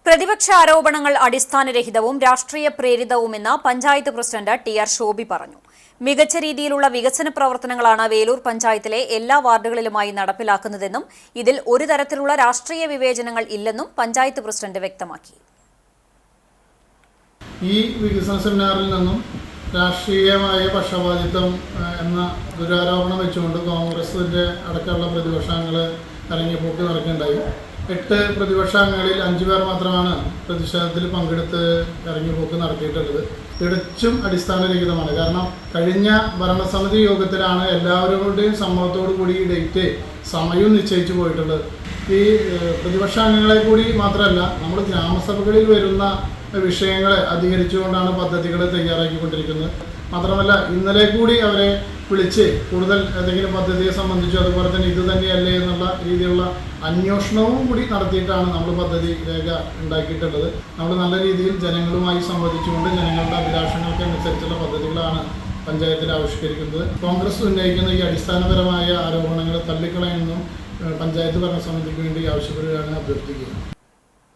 പ്രതിപക്ഷ ആരോപണങ്ങൾ അടിസ്ഥാനരഹിതവും രാഷ്ട്രീയ പ്രേരിതവുമെന്ന് പഞ്ചായത്ത് പ്രസിഡന്റ് ടി.ആർ. ശോഭി പറഞ്ഞു. മികച്ച രീതിയിലുള്ള വികസന പ്രവർത്തനങ്ങളാണ് വേലൂർ പഞ്ചായത്തിലെ എല്ലാ വാർഡുകളിലുമായി നടപ്പിലാക്കുന്നതെന്നും ഇതിൽ ഒരു തരത്തിലുള്ള രാഷ്ട്രീയ വിവേചനങ്ങൾ ഇല്ലെന്നും പഞ്ചായത്ത് പ്രസിഡന്റ് വ്യക്തമാക്കി. ഈ വികസന സെമിനാറിൽ നിന്നും രാഷ്ട്രീയമായ പക്ഷപാതിത്വം എന്ന ദുരാരോപണം വെച്ചുകൊണ്ട് കോൺഗ്രസിന്റെ അടക്കമുള്ള പ്രതിപക്ഷങ്ങൾ ഇറങ്ങിപ്പോക്ക് നടക്കുകയുണ്ടായി. 8 പ്രതിപക്ഷാംഗങ്ങളിൽ 5 പേർ മാത്രമാണ് പ്രതിഷേധത്തിൽ പങ്കെടുത്ത് ഇറങ്ങിപ്പോക്ക് നടത്തിയിട്ടുള്ളത്. തികച്ചും അടിസ്ഥാനരഹിതമാണ്. കാരണം കഴിഞ്ഞ ഭരണസമിതി യോഗത്തിലാണ് എല്ലാവരുടെയും സമ്മതത്തോടു കൂടി ഈ ഡേറ്റ് സമയവും നിശ്ചയിച്ചു പോയിട്ടുള്ളത്. ഈ പ്രതിപക്ഷാംഗങ്ങളെ കൂടി മാത്രമല്ല, നമ്മൾ ഗ്രാമസഭകളിൽ വരുന്ന വിഷയങ്ങളെ അധികരിച്ചുകൊണ്ടാണ് പദ്ധതികൾ തയ്യാറാക്കിക്കൊണ്ടിരിക്കുന്നത്. മാത്രമല്ല, ഇന്നലെ കൂടി അവരെ വിളിച്ച് കൂടുതൽ ഏതെങ്കിലും പദ്ധതിയെ സംബന്ധിച്ചോ അതുപോലെ തന്നെ ഇത് തന്നെയല്ലേ എന്നുള്ള രീതിയിലുള്ള അന്വേഷണവും കൂടി നടത്തിയിട്ടാണ് നമ്മൾ പദ്ധതി രേഖ ഉണ്ടാക്കിയിട്ടുള്ളത്. നമ്മൾ നല്ല രീതിയിൽ ജനങ്ങളുമായി സംവദിച്ചുകൊണ്ട് ജനങ്ങളുടെ അഭിലാഷങ്ങൾക്കനുസരിച്ചുള്ള പദ്ധതികളാണ് പഞ്ചായത്തിൽ ആവിഷ്കരിക്കുന്നത്. കോൺഗ്രസ് ഉന്നയിക്കുന്ന ഈ അടിസ്ഥാനപരമായ ആരോപണങ്ങൾ തള്ളിക്കളയുമെന്നും പഞ്ചായത്ത് ഭരണസമിതിക്ക് വേണ്ടി ആവശ്യപ്പെടുകയാണ്, അഭ്യർത്ഥിക്കുക.